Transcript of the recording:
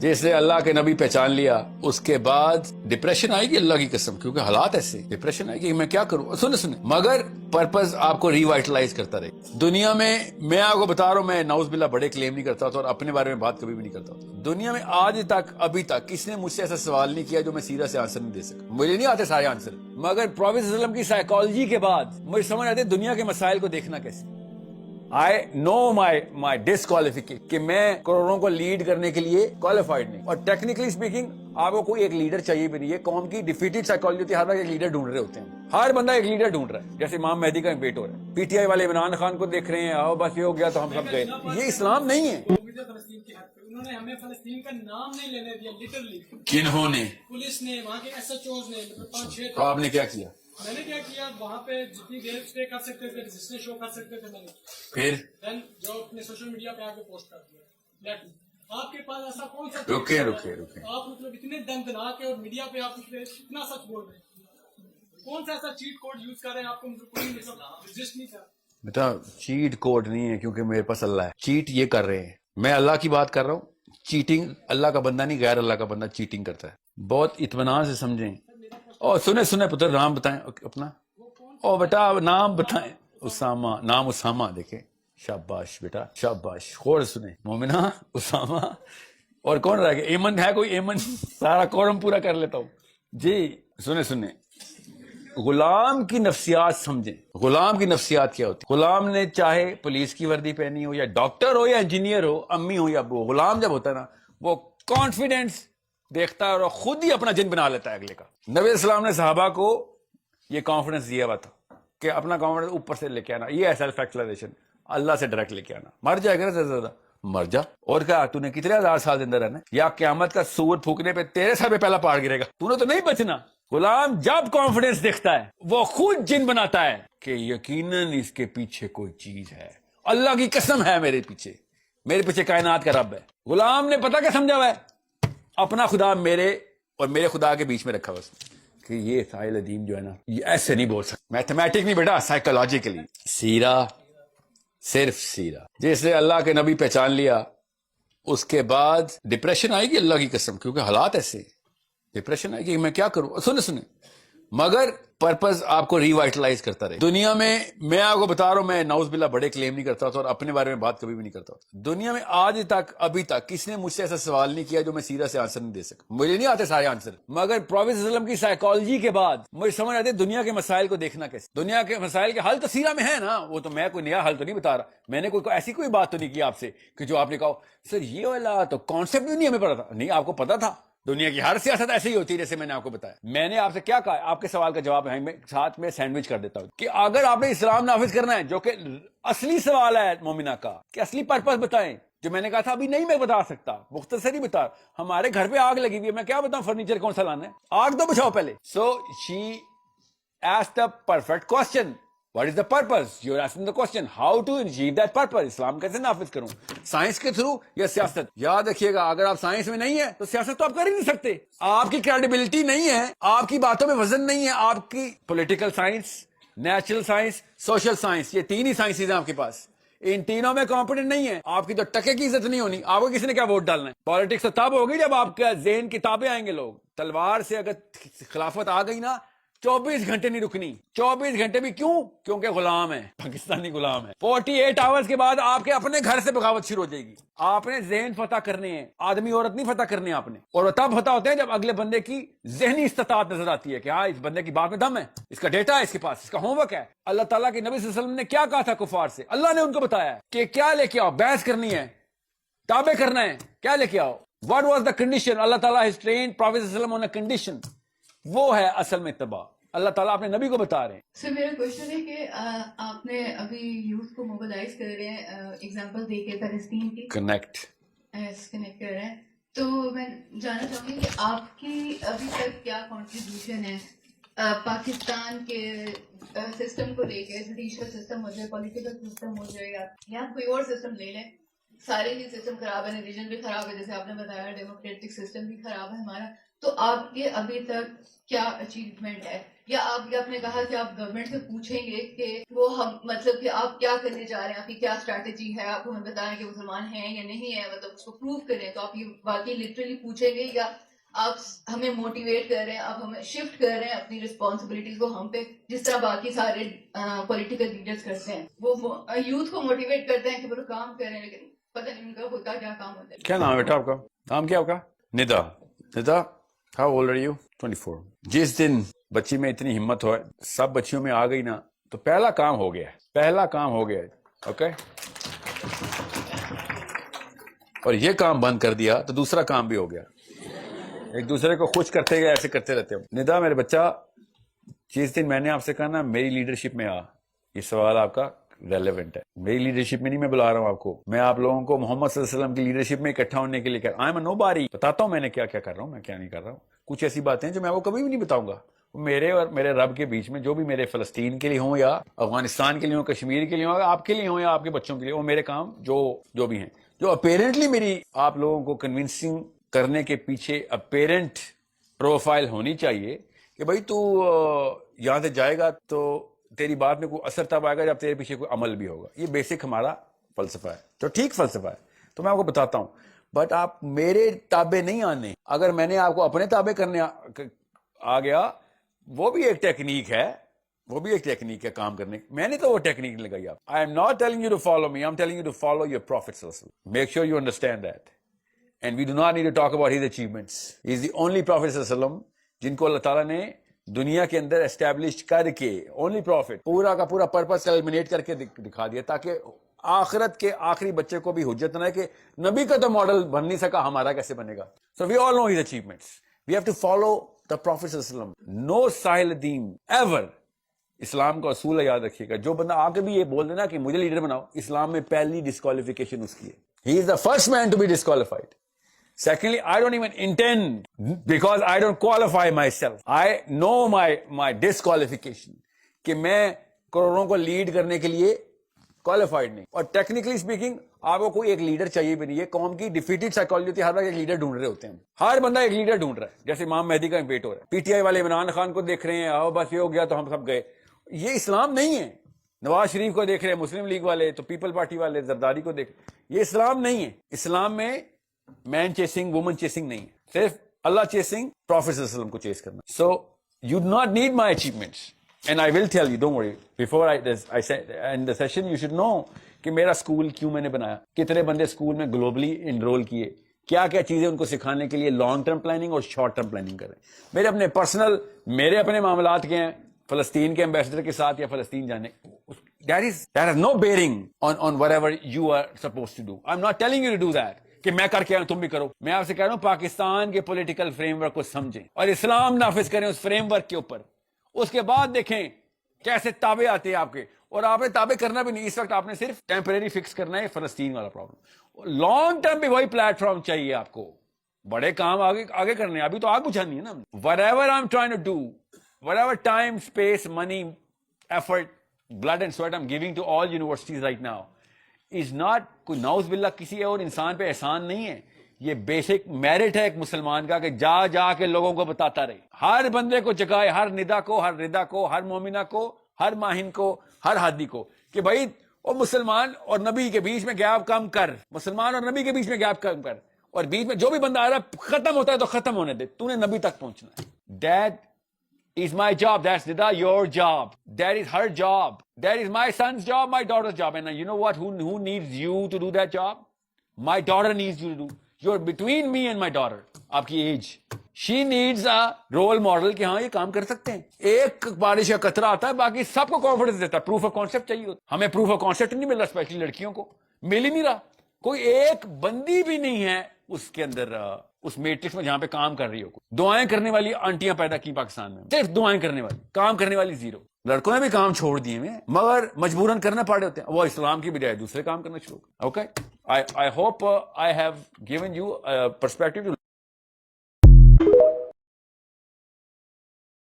جیسے اللہ کے نبی پہچان لیا اس کے بعد ڈپریشن آئے گی اللہ کی قسم، کیونکہ حالات ایسے ڈپریشن آئے گی میں کیا کروں. سنے مگر پرپز آپ کو ریوائٹلائز کرتا رہے. دنیا میں آپ کو بتا رہا ہوں، میں نعوذ باللہ بڑے کلیم نہیں کرتا تھا اور اپنے بارے میں بات کبھی بھی نہیں کرتا تھا. دنیا میں آج تک ابھی تک کسی نے مجھ سے ایسا سوال نہیں کیا جو میں سیدھا سے آنسر نہیں دے سکا. مجھے نہیں آتے سارے آنسر، مگر پروفیٹ صلی اللہ علیہ وسلم کی سائیکالوجی کے بعد مجھے سمجھ آتے دنیا کے مسائل کو دیکھنا کیسے. I know my disqualification کہ میں کروڑوں کو لیڈ کرنے کے لیے کوالیفائڈ نہیں، اور ٹیکنیکلی اسپیکنگ آپ کو کوئی ایک لیڈر چاہیے بھی نہیں. یہ قوم کی ڈیفیٹڈ سائیکالوجی ہوتی ہے، ہر وقت ایک لیڈر ڈھونڈ رہے ہوتے ہیں. ہر بندہ ایک لیڈر ڈھونڈ رہا ہے، جیسے امام مہدی کا ویٹ ہو رہا ہے. پی ٹی آئی والے عمران خان کو دیکھ رہے ہیں، آؤ بس یہ ہو گیا تو ہم سب گئے. یہ اسلام نہیں ہے. انہوں نے ہمیں فلسطین کا نام نہیں لینے دیا، لٹرلی. کنہوں نے؟ پولیس نے، وہاں کے ایس ایچ اوز نے، 5-6. آپ نے کیا کیا؟ میں نے کیا کیا، وہاں پہ جتنی دیر اسٹے کر سکتے تھے، رجسٹر شو کر سکتے تھے، میں نے پھر دین جو اپنے سوشل میڈیا پہ آ کے پوسٹ کر دیا. آپ کے پاس ایسا کون سا رکے آپ مطلب اتنے دن دنا کے اور میڈیا پہ آپ اتنا سچ بول رہے ہیں، کون سا ایسا چیٹ کوڈ یوز کر رہے ہیں؟ آپ کو کوئی رجسٹ نہیں کر. بیٹا چیٹ کوڈ نہیں ہے، کیونکہ میرے پاس اللہ ہے. چیٹ یہ کر رہے ہیں، میں اللہ کی بات کر رہا ہوں. چیٹنگ اللہ کا بندہ نہیں، غیر اللہ کا بندہ چیٹنگ کرتا ہے. بہت اطمینان سے سمجھیں. اور سنے پتر نام بتائیں اپنا. او بیٹا نام بتائیں. اسامہ، نام اسامہ. دیکھیں شاباش بیٹا شاباش. خور سنے مومنہ اسامہ. اور کون رہ گیا؟ ایمن ہے کوئی؟ ایمن سارا کورم پورا کر لیتا ہوں جی. سنے غلام کی نفسیات سمجھیں. غلام کی نفسیات کیا ہوتی ہے؟ غلام نے چاہے پولیس کی وردی پہنی ہو یا ڈاکٹر ہو یا انجینئر ہو، امی ہو یا ابو، غلام جب ہوتا ہے نا وہ کانفیڈینس دیکھتا ہے اور خود ہی اپنا جن بنا لیتا ہے اگلے کا. نبی علیہ السلام نے صحابہ کو یہ کانفیڈنس دیا ہوا تھا کہ اپنا کانفیڈنس اوپر سے لے کے آنا. یہ ہے سیلف ایکچولائزیشن، اللہ سے ڈائریکٹ لے کے آنا. مر جائے گا نا زیادہ زیادہ مر جا، اور کیا تو نے کتنے ہزار سال زندہ رہنا، یا قیامت کا سور پھونکنے پہ تیرے سر پہ پہلا پہاڑ گرے گا، تو نے تو نہیں بچنا. غلام جب کانفیڈنس دیکھتا ہے وہ خود جن بناتا ہے کہ یقیناً اس کے پیچھے کوئی چیز ہے. اللہ کی قسم ہے میرے پیچھے کائنات کا رب ہے. غلام نے پتہ کیا سمجھا ہوا ہے؟ اپنا خدا میرے اور میرے خدا کے بیچ میں رکھا ہوا کہ یہ ساحل عدیم جو ہے نا یہ ایسے نہیں بول سکتا. میتھمیٹک نہیں بیٹا، سائیکولوجیکلی. سیرہ، صرف سیرہ. جیسے اللہ کے نبی پہچان لیا اس کے بعد ڈپریشن آئے گی اللہ کی قسم، کیونکہ حالات ایسے ڈپریشن آئے گی میں کیا کروں. سنے مگر پرپز آپ کو ریوائٹلائز کرتا رہے. دنیا میں آپ کو بتا رہا ہوں، میں نعوذ باللہ بڑے کلیم نہیں کرتا تھا اور اپنے بارے میں بات کبھی بھی نہیں کرتا تھا. دنیا میں آج تک ابھی تک کسی نے مجھ سے ایسا سوال نہیں کیا جو میں سیدھا سے آنسر نہیں دے سکا. مجھے نہیں آتے سارے آنسر، مگر پروفیٹ صلی اللہ علیہ وسلم کی سائیکالوجی کے بعد مجھے سمجھ آتے دنیا کے مسائل کو دیکھنا کیسے. دنیا کے مسائل کے حل تو سیرہ میں ہے نا. وہ تو میں کوئی نیا حل تو نہیں بتا رہا. میں نے ایسی کوئی بات تو نہیں کی آپ سے کہ جو آپ نے کہا سر یہ والا تو کانسیپٹ بھی نہیں ہمیں پتا تھا. نہیں، آپ کو پتا تھا. دنیا کی ہر سیاست ایسے ہی ہوتی ہے جیسے میں نے آپ کو بتایا. میں نے آپ سے کیا کہا؟ آپ کے سوال کا جواب ہے ساتھ میں سینڈوچ کر دیتا ہوں کہ اگر آپ نے اسلام نافذ کرنا ہے، جو کہ اصلی سوال ہے مومنہ کا، کہ اصلی پرپس بتائیں. جو میں نے کہا تھا ابھی نہیں میں بتا سکتا، مختصر ہی بتا. ہمارے گھر پہ آگ لگی ہوئی ہے، میں کیا بتاؤں فرنیچر کون سا لانا ہے؟ آگ تو بچھاؤ پہلے. سو شی asked the perfect question. What is the purpose? You're asking the question. How to achieve that purpose? اسلام کیسے نافذ کروں؟ سائنس کے تھرو یا سیاست؟ یاد رکھیے گا اگر آپ سائنس میں نہیں ہے تو سیاست تو آپ کر ہی نہیں سکتے. آپ کی کریڈیبلٹی نہیں ہے، آپ کی باتوں میں وزن نہیں ہے. آپ کی political science, natural science, social science, یہ تین ہی سائنسز ہیں آپ کے پاس. ان تینوں میں کمپیٹنٹ نہیں ہے. آپ کی تو ٹکے کی عزت نہیں ہونی. آپ کو کسی نے کیا ووٹ ڈالنا ہے؟ پالیٹکس تو تب ہوگی جب آپ کے ذہن کتابیں آئیں گے. لوگ تلوار سے اگر خلافت آ گئی نا 24 گھنٹے نہیں رکنی. 24 گھنٹے بھی کیوں؟ کیونکہ غلام ہے، پاکستانی غلام ہے. 48 آورز کے بعد آپ کے اپنے گھر سے بغاوت شروع ہو جائے گی. آپ نے ذہن فتح کرنے ہیں، آدمی عورت نہیں فتح کرنے آپ نے. اور تب فتح ہوتے ہیں جب اگلے بندے کی ذہنی استطاعت نظر آتی ہے کہ ہاں اس بندے کی بات میں دم ہے، اس کا ڈیٹا ہے، اس کے پاس اس کا ہوم ورک ہے. اللہ تعالیٰ کے نبی صلی اللہ علیہ وسلم نے کیا کہا تھا کفار سے؟ اللہ نے ان کو بتایا کہ کیا لے کے آؤ، بحث کرنی ہے، تابع کرنا ہے، کیا لے کے آؤ. What was the condition? اللہ تعالیٰ has trained Prophet صلی اللہ علیہ وسلم on a condition. وہ ہے اصل میں اتباع. اللہ تعالیٰ اپنے نبی کو بتا رہے ہیں. سر میرا کوشچن ہے کہ آپ نے ابھی یوتھ کو موبلائز کر رہے ہیں، ایگزامپل دے کے فلسطین کی کنیکٹ کر رہے ہیں، تو میں جاننا چاہوں گی کہ آپ کی ابھی تک کیا کنٹریبیوشن ہے پاکستان کے سسٹم کو لے کے؟ جوڈیشل سسٹم ہو جائے، پولیٹیکل سسٹم ہو جائے، یا کوئی اور سسٹم لے لیں. سارے ہی سسٹم خراب ہے، ریلیجن بھی خراب ہے، جیسے آپ نے بتایا ڈیموکریٹک سسٹم بھی خراب ہے ہمارا. تو آپ کے ابھی تک کیا اچیومنٹ ہے؟ یا آپ نے کہا کہ آپ گورنمنٹ سے پوچھیں گے کہ وہ ہم مطلب کہ آپ کیا کرنے جا رہے ہیں، آپ کی کیا اسٹریٹجی ہے، آپ کو ہمیں بتائیں کہ مسلمان ہیں یا نہیں ہے، مطلب اس کو پروو کریں، تو آپ یہ واقعی لٹرلی پوچھیں گے یا آپ ہمیں موٹیویٹ کر رہے ہیں، آپ ہمیں شفٹ کر رہے ہیں اپنی رسپانسبلٹیز کو ہم پہ، جس طرح باقی سارے پولیٹیکل لیڈرز کرتے ہیں، وہ یوتھ کو موٹیویٹ کرتے ہیں کہ وہ کام کریں، لیکن پتہ نہیں ان کا ہوتا کیا کام ہوتا ہے. کیا نام ہے بیٹا آپ کا؟ نام کیا آپ کا؟ ندا. ندا ہاؤ اولڈ آر یو؟ 24. جس دن بچی میں اتنی ہمت ہو، سب بچیوں میں آ گئی نا، تو پہلا کام ہو گیا، پہلا کام ہو گیا. اوکے، اور یہ کام بند کر دیا تو دوسرا کام بھی ہو گیا. ایک دوسرے کو خوش کرتے گئے، ایسے کرتے رہتے ہو. ندا میرے بچہ، جس دن میں نے آپ سے کہا نا میری لیڈرشپ میں آ، یہ سوال آپ کا ریلیونٹ ہے. میری لیڈرشپ میں نہیں میں بلا رہا ہوں آپ کو، میں آپ لوگوں کو محمد صلی اللہ علیہ وسلم کی لیڈرشپ میں اکٹھا ہونے کے لیے کہہ رہا ہوں. آئی ایم نو باری، بتاتا ہوں میں نے کیا کیا کر رہا ہوں، میں کیا نہیں کر رہا ہوں. کچھ ایسی باتیں ہیں جو میں وہ کبھی بھی نہیں بتاؤں گا. میرے اور میرے رب کے بیچ میں جو بھی میرے فلسطین کے لیے ہوں یا افغانستان کے لیے ہوں، کشمیر کے لیے ہوں، آپ کے لیے ہوں یا آپ کے بچوں کے لیے، وہ میرے کام جو بھی ہیں، جو اپیرنٹلی میری آپ لوگوں کو کنونسنگ کرنے کے پیچھے اپیرنٹ پروفائل ہونی چاہیے کہ بھائی تو یہاں سے جائے گا تو تیری بات میں کوئی اثر تب آئے گا جب تیرے پیچھے کوئی عمل بھی ہوگا. یہ بیسک ہمارا فلسفہ ہے، تو ٹھیک فلسفہ ہے، تو میں آپ کو بتاتا ہوں. بٹ آپ میرے تابع نہیں آنے. اگر میں نے آپ کو اپنے تابع کرنے آ گیا، وہ بھی ایک ٹیکنیک ہے، وہ بھی ایک ٹیکنیک ہے کام کرنے کی. میں نے تو وہ ٹیکنیک نہیں لگائی. آپ I am not telling you to follow me, I am telling you to follow your prophet صلی اللہ علیہ وسلم. Make sure you understand that. And we do not need to talk about his achievements. He is the only Prophet صلی اللہ علیہ وسلم جن کو اللہ تعالیٰ نے دنیا کے اندر اسٹیبلش کر کے، only Prophet، پورا کا پورا پرپس کلمنیٹ کر کے دکھا دیا، تاکہ آخرت کے آخری بچے کو بھی حجت نہ ہے کہ نبی کا تو ماڈل بن نہیں سکا، ہمارا کیسے بنے گا. So we all know his achievements. We have to follow the Prophet صلی اللہ علیہ وسلم. No ساحل دین ever. اسلام کا اصول ہے، یاد رکھیے گا. جو بندہ آ کے بھی یہ بول دینا کہ مجھے لیڈر بناؤ، اسلام میں پہلی ڈسکوالیفیکیشن اس کی ہے. He is the first man to be disqualified. Secondly, I don't even intend, because I don't qualify myself. I know my disqualification کہ میں کروڑوں کو لیڈ کرنے کے لیے qualified نہیں. اور ٹیکنیکلی اسپیکنگ آپ کو کوئی ایک لیڈر چاہیے بھی نہیں ہے. قوم کی ڈیفیٹڈ سائیکالوجی ہوتی ہے، ہر وقت ایک لیڈر ڈھونڈ رہے ہوتے ہیں. ہر بندہ ایک لیڈر ڈھونڈ رہا ہے. جیسے امام مہدی کا امپیٹ ہو رہا ہے، پی ٹی آئی والے عمران خان کو دیکھ رہے ہیں، آؤ بس یہ ہو گیا تو ہم سب گئے. یہ اسلام نہیں ہے. نواز شریف کو دیکھ رہے ہیں، مسلم لیگ والے، تو پیپل پارٹی والے زرداری کو دیکھ. یہ اسلام نہیں ہے. اسلام میں مین چیسنگ، وومن چیسنگ نہیں ہے، صرف اللہ چیسنگ، پروفیٹ صلی اللہ علیہ وسلم کو چیس کرنا. So you do not need my achievements and I will tell you, don't worry, before I end the session you should know کہ میرا اسکول کیوں میں نے بنایا، کتنے بندے اسکول میں گلوبلی انرول کیے، کیا کیا چیزیں ان کو سکھانے کے لیے لانگ ٹرم پلاننگ اور شارٹ ٹرم پلاننگ کر رہے ہیں. میرے اپنے پرسنل، میرے اپنے معاملات کے ہیں فلسطین کے ایمبیسڈر کے ساتھ یا فلسطین جانے. That has no bearing on whatever you are supposed to do. I'm not telling you to do that کہ میں کر کے آؤں تم بھی کرو. میں آپ سے کہہ رہا ہوں پاکستان کے پولیٹیکل فریم ورک کو سمجھیں اور اسلام نافذ کریں اس فریم ورک کے اوپر. اس کے بعد دیکھیں کیسے تابع آتے ہیں آپ کے. اور آپ نے تابع کرنا بھی نہیں، اس وقت آپ نے صرف ٹیمپریری فکس کرنا ہے فلسطین والا پرابلم. لانگ ٹرم بھی وہی پلیٹ فارم چاہیے آپ کو. بڑے کام آگے کرنے، ابھی تو آگ بجھانی ہے نا. whatever I'm trying to do, whatever time, space, money, effort, blood and sweat I'm giving to all universities right now is not کوئی نعوذ باللہ کسی اور انسان پہ احسان نہیں ہے. یہ بیسک میرٹ ہے ایک مسلمان کا کہ جا جا کے لوگوں کو بتاتا رہے، ہر بندے کو جگائے، ہر ندا کو، ہر ردا کو، ہر مومنہ کو، ہر ماہن کو، ہر ہادی کو، کہ بھائی وہ مسلمان اور نبی کے بیچ میں گیپ کم کر، مسلمان اور نبی کے بیچ میں گیپ کم کر، اور بیچ میں جو بھی بندہ آ رہا ہے ختم ہوتا ہے تو ختم ہونے دے، تو نے نبی تک پہنچنا ہے. That is my job. That's Nida, your job. That is her job. That is my son's job, my daughter's job. And you know what? Who needs you to do that job? My daughter needs you to do. You're between me and my daughter. آپ کی age. She needs a role model کہ ہاں یہ کام کر سکتے ہیں. ایک بارش کا قطرہ آتا ہے، باقی سب کو کانفیڈنس دیتا ہے. پروف آف کانسیپٹ چاہیے ہوتا. ہمیں پروف آف کانسیپٹ نہیں مل رہا، اسپیشلی لڑکیوں کو مل ہی نہیں رہا. کوئی ایک بندی بھی نہیں ہے اس کے اندر، اس میٹرکس میں جہاں پہ کام کر رہی ہو. دعائیں کرنے والی آنٹیاں پیدا کی پاکستان میں، صرف دعائیں کرنے والی، کام کرنے والی زیرو. لڑکوں نے بھی کام چھوڑ دیے ہیں مگر مجبوراً کرنا پڑے ہوتے ہیں. وہ اسلام کی بجائے دوسرے کام کرنا شروع. Okay, I hope I have given you a perspective to